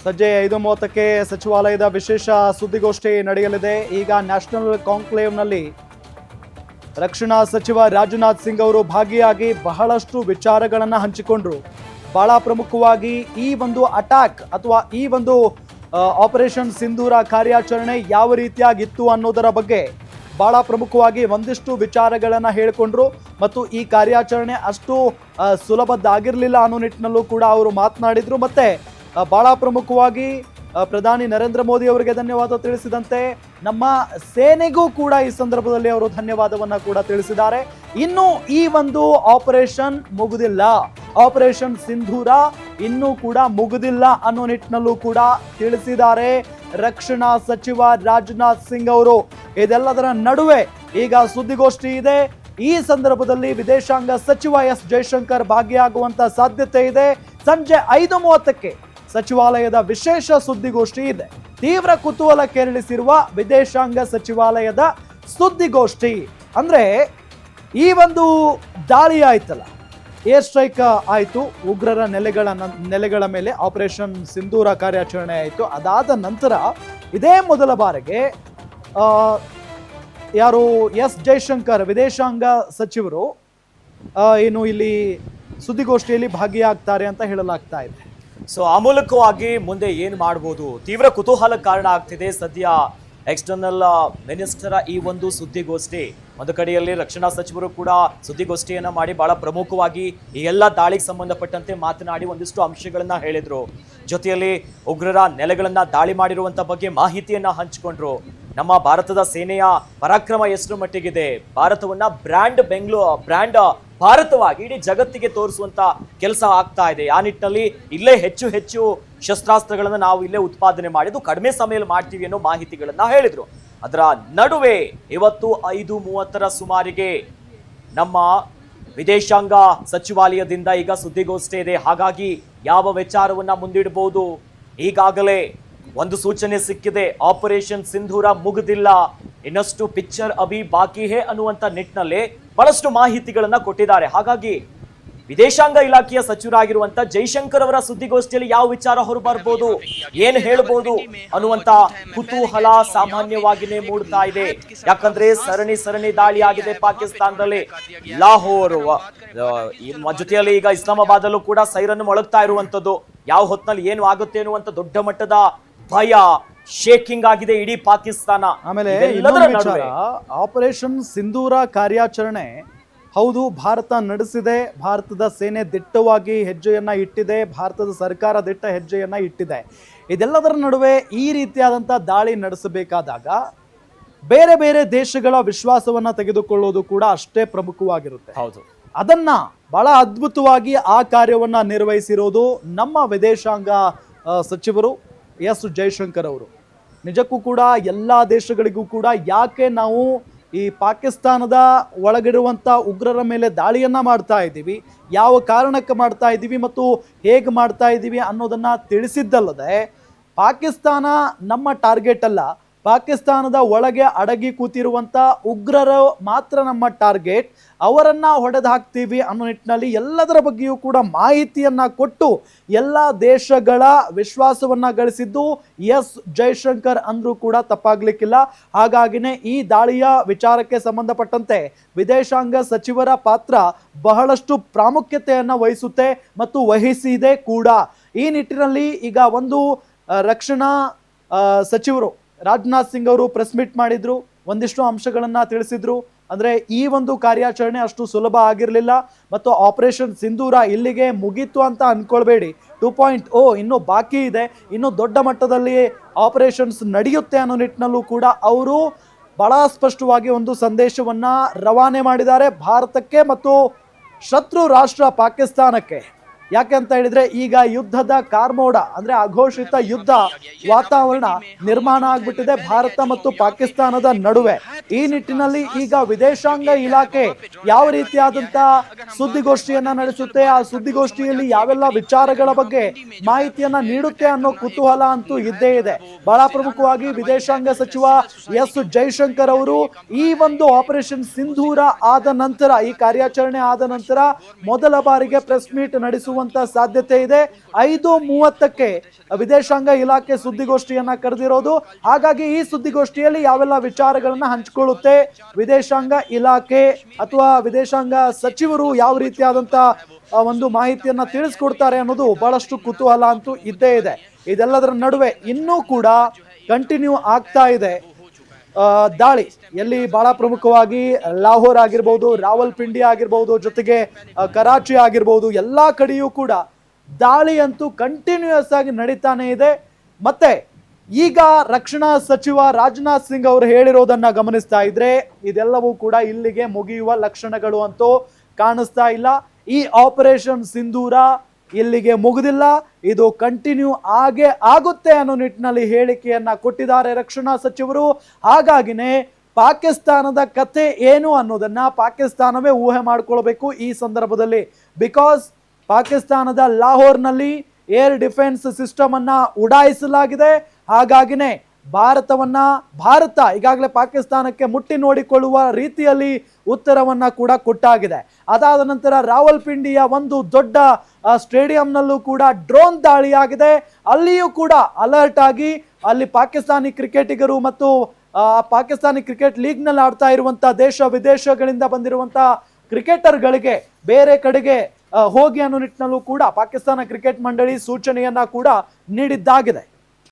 ಸಂಜೆ 5:30ಕ್ಕೆ ಸಚಿವಾಲಯದ ವಿಶೇಷ ಸುದ್ದಿಗೋಷ್ಠಿ ನಡೆಯಲಿದೆ. ಈಗ ನ್ಯಾಷನಲ್ ಕಾನ್ಕ್ಲೇವ್ನಲ್ಲಿ ರಕ್ಷಣಾ ಸಚಿವ ರಾಜನಾಥ್ ಸಿಂಗ್ ಅವರು ಭಾಗಿಯಾಗಿ ಬಹಳಷ್ಟು ವಿಚಾರಗಳನ್ನು ಹಂಚಿಕೊಂಡ್ರು. ಬಹಳ ಪ್ರಮುಖವಾಗಿ ಈ ಒಂದು ಅಟ್ಯಾಕ್ ಅಥವಾ ಈ ಒಂದು ಆಪರೇಷನ್ ಸಿಂಧೂರ ಕಾರ್ಯಾಚರಣೆ ಯಾವ ರೀತಿಯಾಗಿತ್ತು ಅನ್ನೋದರ ಬಗ್ಗೆ ಬಹಳ ಪ್ರಮುಖವಾಗಿ ಒಂದಿಷ್ಟು ವಿಚಾರಗಳನ್ನು ಹೇಳಿಕೊಂಡ್ರು. ಮತ್ತು ಈ ಕಾರ್ಯಾಚರಣೆ ಅಷ್ಟು ಸುಲಭದ್ದಾಗಿರಲಿಲ್ಲ ಅನ್ನೋ ನಿಟ್ಟಿನಲ್ಲೂ ಕೂಡ ಅವರು ಮಾತನಾಡಿದ್ರು. ಮತ್ತೆ ಬಹಳ ಪ್ರಮುಖವಾಗಿ ಪ್ರಧಾನಿ ನರೇಂದ್ರ ಮೋದಿ ಅವರಿಗೆ ಧನ್ಯವಾದ ತಿಳಿಸಿದಂತೆ ನಮ್ಮ ಸೇನೆಗೂ ಕೂಡ ಈ ಸಂದರ್ಭದಲ್ಲಿ ಅವರು ಧನ್ಯವಾದವನ್ನ ಕೂಡ ತಿಳಿಸಿದ್ದಾರೆ. ಇನ್ನು ಈ ಒಂದು ಆಪರೇಷನ್ ಮುಗುದಿಲ್ಲ, ಆಪರೇಷನ್ ಸಿಂಧೂರ ಇನ್ನೂ ಕೂಡ ಮುಗುದಿಲ್ಲ ಅನ್ನೋ ನಿಟ್ಟಿನಲ್ಲೂ ಕೂಡ ತಿಳಿಸಿದ್ದಾರೆ ರಕ್ಷಣಾ ಸಚಿವ ರಾಜನಾಥ್ ಸಿಂಗ್ ಅವರು. ಇದೆಲ್ಲದರ ನಡುವೆ ಈಗ ಸುದ್ದಿಗೋಷ್ಠಿ ಇದೆ. ಈ ಸಂದರ್ಭದಲ್ಲಿ ವಿದೇಶಾಂಗ ಸಚಿವ ಎಸ್ ಜೈಶಂಕರ್ ಭಾಗಿಯಾಗುವಂತ ಸಾಧ್ಯತೆ ಇದೆ. ಸಂಜೆ 5:30ಕ್ಕೆ ಸಚಿವಾಲಯದ ವಿಶೇಷ ಸುದ್ದಿಗೋಷ್ಠಿ ಇದೆ. ತೀವ್ರ ಕುತೂಹಲ ಕೆರಳಿಸಿರುವ ವಿದೇಶಾಂಗ ಸಚಿವಾಲಯದ ಸುದ್ದಿಗೋಷ್ಠಿ ಅಂದ್ರೆ ಈ ಒಂದು ದಾಳಿ ಆಯ್ತಲ್ಲ, ಏರ್ ಸ್ಟ್ರೈಕ್ ಆಯಿತು, ಉಗ್ರರ ನೆಲೆಗಳ ಮೇಲೆ ಆಪರೇಷನ್ ಸಿಂಧೂರ ಕಾರ್ಯಾಚರಣೆ ಆಯಿತು. ಅದಾದ ನಂತರ ಇದೇ ಮೊದಲ ಬಾರಿಗೆ ಯಾರು ಎಸ್ ಜೈಶಂಕರ್ ವಿದೇಶಾಂಗ ಸಚಿವರು ಏನು ಇಲ್ಲಿ ಸುದ್ದಿಗೋಷ್ಠಿಯಲ್ಲಿ ಭಾಗಿಯಾಗ್ತಾರೆ ಅಂತ ಹೇಳಲಾಗ್ತಾ ಇದೆ. ಸೊ ಆ ಮೂಲಕವಾಗಿ ಮುಂದೆ ಏನು ಮಾಡ್ಬೋದು ತೀವ್ರ ಕುತೂಹಲ ಕಾರಣ ಆಗ್ತಿದೆ. ಸದ್ಯ ಎಕ್ಸ್ಟರ್ನಲ್ ಮಿನಿಸ್ಟರ್ ಈ ಒಂದು ಸುದ್ದಿಗೋಷ್ಠಿ, ಒಂದು ಕಡೆಯಲ್ಲಿ ರಕ್ಷಣಾ ಸಚಿವರು ಕೂಡ ಸುದ್ದಿಗೋಷ್ಠಿಯನ್ನ ಮಾಡಿ ಬಹಳ ಪ್ರಮುಖವಾಗಿ ಈ ಎಲ್ಲ ದಾಳಿಗೆ ಸಂಬಂಧಪಟ್ಟಂತೆ ಮಾತನಾಡಿ ಒಂದಿಷ್ಟು ಅಂಶಗಳನ್ನ ಹೇಳಿದ್ರು. ಜೊತೆಯಲ್ಲಿ ಉಗ್ರರ ನೆಲೆಗಳನ್ನ ದಾಳಿ ಮಾಡಿರುವಂತ ಬಗ್ಗೆ ಮಾಹಿತಿಯನ್ನ ಹಂಚಿಕೊಂಡ್ರು. ನಮ್ಮ ಭಾರತದ ಸೇನೆಯ ಪರಾಕ್ರಮ ಎಷ್ಟು ಮಟ್ಟಿಗಿದೆ, ಭಾರತವನ್ನ ಬ್ರ್ಯಾಂಡ್ ಭಾರತವಾಗಿ ಇಡೀ ಜಗತ್ತಿಗೆ ತೋರಿಸುವಂತ ಕೆಲಸ ಆಗ್ತಾ ಇದೆ. ಆ ನಿಟ್ಟಿನಲ್ಲಿ ಇಲ್ಲೇ ಹೆಚ್ಚು ಶಸ್ತ್ರಾಸ್ತ್ರಗಳನ್ನು ನಾವು ಇಲ್ಲೇ ಉತ್ಪಾದನೆ ಮಾಡಿದ್ದು ಕಡಿಮೆ ಸಮಯದಲ್ಲಿ ಮಾಡ್ತೀವಿ ಅನ್ನೋ ಮಾಹಿತಿಗಳನ್ನ ಹೇಳಿದ್ರು. ಅದರ ನಡುವೆ ಇವತ್ತು 5:30ರ ಸುಮಾರಿಗೆ ನಮ್ಮ ವಿದೇಶಾಂಗ ಸಚಿವಾಲಯದಿಂದ ಈಗ ಸುದ್ದಿಗೋಷ್ಠಿ ಇದೆ. ಹಾಗಾಗಿ ಯಾವ ವಿಚಾರವನ್ನ ಮುಂದಿಡಬಹುದು, ಈಗಾಗಲೇ ಒಂದು ಸೂಚನೆ ಸಿಕ್ಕಿದೆ, ಆಪರೇಷನ್ ಸಿಂಧೂರ ಮುಗಿದಿಲ್ಲ, ಇನ್ನಷ್ಟು ಪಿಕ್ಚರ್ ಅಭಿ ಬಾಕಿ ಹೇ ಅನ್ನುವಂತ ನಿಟ್ಟಿನಲ್ಲಿ ಬಹಳಷ್ಟು ಮಾಹಿತಿಗಳನ್ನ ಕೊಟ್ಟಿದ್ದಾರೆ. ಹಾಗಾಗಿ ವಿದೇಶಾಂಗ ಇಲಾಖೆಯ ಸಚಿವರಾಗಿರುವಂತ ಜೈಶಂಕರ್ ಅವರ ಸುದ್ದಿಗೋಷ್ಠಿಯಲ್ಲಿ ಯಾವ ವಿಚಾರ ಹೊರಬರ್ಬೋದು, ಏನ್ ಹೇಳ್ಬೋದು ಅನ್ನುವಂತ ಕುತೂಹಲ ಸಾಮಾನ್ಯವಾಗಿನೇ ಮೂಡ್ತಾ ಇದೆ. ಯಾಕಂದ್ರೆ ಸರಣಿ ದಾಳಿ ಆಗಿದೆ ಪಾಕಿಸ್ತಾನದಲ್ಲಿ, ಲಾಹೋರ್ ಜೊತೆಯಲ್ಲಿ ಈಗ ಇಸ್ಲಾಮಾಬಾದ್ ಅಲ್ಲೂ ಕೂಡ ಸೈರನ್ ಮೊಳಗ್ತಾ ಇರುವಂತದ್ದು. ಯಾವ ಹೊತ್ನಲ್ಲಿ ಏನು ಆಗುತ್ತೆ ಅನ್ನುವಂತ ದೊಡ್ಡ ಮಟ್ಟದ ಭಯ, ಶೇಕಿಂಗ್ ಆಗಿದೆ ಇಡೀ ಪಾಕಿಸ್ತಾನ. ಆಮೇಲೆ ಆಪರೇಷನ್ ಸಿಂಧೂರ ಕಾರ್ಯಾಚರಣೆ ಹೌದು, ಭಾರತ ನಡೆಸಿದೆ, ಭಾರತದ ಸೇನೆ ದಿಟ್ಟವಾಗಿ ಹೆಜ್ಜೆಯನ್ನ ಇಟ್ಟಿದೆ, ಭಾರತದ ಸರ್ಕಾರ ದಿಟ್ಟ ಹೆಜ್ಜೆಯನ್ನ ಇಟ್ಟಿದೆ. ಇದೆಲ್ಲದರ ನಡುವೆ ಈ ರೀತಿಯಾದಂಥ ದಾಳಿ ನಡೆಸಬೇಕಾದಾಗ ಬೇರೆ ಬೇರೆ ದೇಶಗಳ ವಿಶ್ವಾಸವನ್ನ ತೆಗೆದುಕೊಳ್ಳೋದು ಕೂಡ ಅಷ್ಟೇ ಪ್ರಮುಖವಾಗಿರುತ್ತೆ. ಹೌದು, ಅದನ್ನ ಬಹಳ ಅದ್ಭುತವಾಗಿ ಆ ಕಾರ್ಯವನ್ನ ನಿರ್ವಹಿಸಿರೋದು ನಮ್ಮ ವಿದೇಶಾಂಗ ಸಚಿವರು ಎಸ್ ಜೈಶಂಕರ್ ಅವರು. ನಿಜಕ್ಕೂ ಕೂಡ ಎಲ್ಲ ದೇಶಗಳಿಗೂ ಕೂಡ ಯಾಕೆ ನಾವು ಈ ಪಾಕಿಸ್ತಾನದ ಒಳಗಿರುವಂಥ ಉಗ್ರರ ಮೇಲೆ ದಾಳಿಯನ್ನ ಮಾಡ್ತಾ ಇದ್ದೀವಿ, ಯಾವ ಕಾರಣಕ್ಕೆ ಮಾಡ್ತಾ ಇದ್ದೀವಿ ಮತ್ತು ಹೇಗೆ ಮಾಡ್ತಾ ಇದ್ದೀವಿ ಅನ್ನೋದನ್ನ ತಿಳಿಸಿದ್ದಲ್ಲದೆ, ಪಾಕಿಸ್ತಾನ ನಮ್ಮ ಟಾರ್ಗೆಟ್ ಅಲ್ಲ, ಪಾಕಿಸ್ತಾನದ ಒಳಗೆ ಅಡಗಿ ಕೂತಿರುವಂಥ ಉಗ್ರರು ಮಾತ್ರ ನಮ್ಮ ಟಾರ್ಗೆಟ್, ಅವರನ್ನ ಹೊಡೆದು ಹಾಕ್ತೀವಿ ಅನ್ನೋ ನಿಟ್ಟಿನಲ್ಲಿ ಎಲ್ಲದರ ಬಗ್ಗೆಯೂ ಕೂಡ ಮಾಹಿತಿಯನ್ನ ಕೊಟ್ಟು ಎಲ್ಲ ದೇಶಗಳ ವಿಶ್ವಾಸವನ್ನ ಗಳಿಸಿದ್ದು ಎಸ್ ಜೈಶಂಕರ್ ಅಂದ್ರೂ ಕೂಡ ತಪ್ಪಾಗ್ಲಿಕ್ಕಿಲ್ಲ. ಹಾಗಾಗಿನೇ ಈ ದಾಳಿಯ ವಿಚಾರಕ್ಕೆ ಸಂಬಂಧಪಟ್ಟಂತೆ ವಿದೇಶಾಂಗ ಸಚಿವರ ಪಾತ್ರ ಬಹಳಷ್ಟು ಪ್ರಾಮುಖ್ಯತೆಯನ್ನ ವಹಿಸುತ್ತೆ ಮತ್ತು ವಹಿಸಿದೆ ಕೂಡ. ಈ ನಿಟ್ಟಿನಲ್ಲಿ ಈಗ ಒಂದು ರಕ್ಷಣಾ ಸಚಿವರು ರಾಜನಾಥ್ ಸಿಂಗ್ ಅವರು ಪ್ರೆಸ್ ಮೀಟ್ ಮಾಡಿದ್ರು, ಒಂದಿಷ್ಟು ಅಂಶಗಳನ್ನ ತಿಳಿಸಿದ್ರು. ಅಂದ್ರೆ ಈ ಒಂದು ಕಾರ್ಯಾಚರಣೆ ಅಷ್ಟು ಸುಲಭ ಆಗಿರಲಿಲ್ಲ ಮತ್ತು ಆಪರೇಷನ್ ಸಿಂಧೂರ ಇಲ್ಲಿಗೆ ಮುಗೀತು ಅಂತ ಅನ್ಕೊಳ್ಬೇಡಿ, 2.0 ಇನ್ನೂ ಬಾಕಿ ಇದೆ, ಇನ್ನೂ ದೊಡ್ಡ ಮಟ್ಟದಲ್ಲಿ ಆಪರೇಷನ್ಸ್ ನಡೆಯುತ್ತೆ ಅನ್ನೋ ನಿಟ್ಟಿನಲ್ಲೂ ಕೂಡ ಅವರು ಬಹಳ ಸ್ಪಷ್ಟವಾಗಿ ಒಂದು ಸಂದೇಶವನ್ನ ರವಾನೆ ಮಾಡಿದ್ದಾರೆ ಭಾರತಕ್ಕೆ ಮತ್ತು ಶತ್ರು ರಾಷ್ಟ್ರ ಪಾಕಿಸ್ತಾನಕ್ಕೆ. ಯಾಕೆ ಅಂತ ಹೇಳಿದ್ರೆ ಈಗ ಯುದ್ಧದ ಕಾರ್ಮೋಡ ಅಂದ್ರೆ ಅಘೋಷಿತ ಯುದ್ಧ ವಾತಾವರಣ ನಿರ್ಮಾಣ ಆಗ್ಬಿಟ್ಟಿದೆ ಭಾರತ ಮತ್ತು ಪಾಕಿಸ್ತಾನದ ನಡುವೆ. ಈ ನಿಟ್ಟಿನಲ್ಲಿ ಈಗ ವಿದೇಶಾಂಗ ಇಲಾಖೆ ಯಾವ ರೀತಿಯಾದಂತ ಸುದ್ದಿಗೋಷ್ಠಿಯನ್ನ ನಡೆಸುತ್ತೆ, ಆ ಸುದ್ದಿಗೋಷ್ಠಿಯಲ್ಲಿ ಯಾವೆಲ್ಲ ವಿಚಾರಗಳ ಬಗ್ಗೆ ಮಾಹಿತಿಯನ್ನ ನೀಡುತ್ತೆ ಅನ್ನೋ ಕುತೂಹಲ ಅಂತೂ ಇದ್ದೇ ಇದೆ. ಬಹಳ ಪ್ರಮುಖವಾಗಿ ವಿದೇಶಾಂಗ ಸಚಿವ ಎಸ್ ಜೈಶಂಕರ್ ಅವರು ಈ ಒಂದು ಆಪರೇಷನ್ ಸಿಂಧೂರ ಆದ ನಂತರ, ಈ ಕಾರ್ಯಾಚರಣೆ ಆದ ನಂತರ ಮೊದಲ ಬಾರಿಗೆ ಪ್ರೆಸ್ ಮೀಟ್ ನಡೆಸುವಂತ ಸಾಧ್ಯತೆ ಇದೆ. 5:30ಕ್ಕೆ ವಿದೇಶಾಂಗ ಇಲಾಖೆ ಸುದ್ದಿಗೋಷ್ಠಿಯನ್ನ ಕರೆದಿರೋದು. ಹಾಗಾಗಿ ಈ ಸುದ್ದಿಗೋಷ್ಠಿಯಲ್ಲಿ ಯಾವೆಲ್ಲ ವಿಚಾರಗಳನ್ನ ಹಂಚಿಕೊಳ್ಳುತ್ತೆ ವಿದೇಶಾಂಗ ಇಲಾಖೆ ಅಥವಾ ವಿದೇಶಾಂಗ ಸಚಿವರು, ಯಾವ ರೀತಿಯಾದಂತ ಒಂದು ಮಾಹಿತಿಯನ್ನ ತಿಳಿಸ್ಕೊಡ್ತಾರೆ ಅನ್ನೋದು ಬಹಳಷ್ಟು ಕುತೂಹಲ ಅಂತೂ ಇದ್ದೇ ಇದೆ. ಇದೆಲ್ಲದರ ನಡುವೆ ಇನ್ನೂ ಕೂಡ ಕಂಟಿನ್ಯೂ ಆಗ್ತಾ ಇದೆ ದಾಳಿ. ಎಲ್ಲಿ ಬಹಳ ಪ್ರಮುಖವಾಗಿ ಲಾಹೋರ್ ಆಗಿರ್ಬೋದು, ರಾವಲ್ಪಿಂಡಿ ಆಗಿರ್ಬೋದು, ಜೊತೆಗೆ ಕರಾಚಿ ಆಗಿರ್ಬೋದು, ಎಲ್ಲಾ ಕಡೆಯೂ ಕೂಡ ದಾಳಿ ಅಂತೂ ಕಂಟಿನ್ಯೂಯಸ್ ಆಗಿ ನಡೀತಾನೆ ಇದೆ. ಮತ್ತೆ ಈಗ ರಕ್ಷಣಾ ಸಚಿವ ರಾಜನಾಥ್ ಸಿಂಗ್ ಅವರು ಹೇಳಿರೋದನ್ನ ಗಮನಿಸ್ತಾ ಇದ್ರೆ ಇದೆಲ್ಲವೂ ಕೂಡ ಇಲ್ಲಿಗೆ ಮುಗಿಯುವ ಲಕ್ಷಣಗಳು ಅಂತೂ ಕಾಣಿಸ್ತಾ ಇಲ್ಲ. ಈ ಆಪರೇಷನ್ ಸಿಂಧೂರ ಇಲ್ಲಿಗೆ ಮುಗಿದಿಲ್ಲ, ಇದು ಕಂಟಿನ್ಯೂ ಆಗುತ್ತೆ ಅನ್ನೋ ನಿಟ್ಟಿನಲ್ಲಿ ಹೇಳಿಕೆಯನ್ನ ಕೊಟ್ಟಿದ್ದಾರೆ ರಕ್ಷಣಾ ಸಚಿವರು. ಹಾಗಾಗಿನೇ ಪಾಕಿಸ್ತಾನದ ಕತೆ ಏನು ಅನ್ನೋದನ್ನ ಪಾಕಿಸ್ತಾನವೇ ಊಹೆ ಮಾಡ್ಕೊಳ್ಬೇಕು ಈ ಸಂದರ್ಭದಲ್ಲಿ. ಬಿಕಾಸ್ ಪಾಕಿಸ್ತಾನದ ಲಾಹೋರ್ನಲ್ಲಿ ಏರ್ ಡಿಫೆನ್ಸ್ ಸಿಸ್ಟಮ್ ಅನ್ನ ಉಡಾಯಿಸಲಾಗಿದೆ. ಹಾಗಾಗಿನೇ ಭಾರತ ಈಗಾಗಲೇ ಪಾಕಿಸ್ತಾನಕ್ಕೆ ಮುಟ್ಟಿ ನೋಡಿಕೊಳ್ಳುವ ರೀತಿಯಲ್ಲಿ ಉತ್ತರವನ್ನ ಕೂಡ ಕೊಟ್ಟಾಗಿದೆ. ಅದಾದ ನಂತರ ರಾವಲ್ಪಿಂಡಿಯ ಒಂದು ದೊಡ್ಡ ಸ್ಟೇಡಿಯಂನಲ್ಲೂ ಕೂಡ ಡ್ರೋನ್ ದಾಳಿಯಾಗಿದೆ. ಅಲ್ಲಿಯೂ ಕೂಡ ಅಲರ್ಟ್ ಆಗಿ ಅಲ್ಲಿ ಪಾಕಿಸ್ತಾನಿ ಕ್ರಿಕೆಟಿಗರು ಮತ್ತು ಪಾಕಿಸ್ತಾನಿ ಕ್ರಿಕೆಟ್ ಲೀಗ್ ನಲ್ಲಿ ಆಡ್ತಾ ಇರುವಂತಹ ದೇಶ ವಿದೇಶಗಳಿಂದ ಬಂದಿರುವಂತಹ ಕ್ರಿಕೆಟರ್ಗಳಿಗೆ ಬೇರೆ ಕಡೆಗೆ ಹೋಗಿ ಅನ್ನೋ ನಿಟ್ಟಿನಲ್ಲೂ ಕೂಡ ಪಾಕಿಸ್ತಾನ ಕ್ರಿಕೆಟ್ ಮಂಡಳಿ ಸೂಚನೆಯನ್ನ ಕೂಡ ನೀಡಿದ್ದಾಗಿದೆ.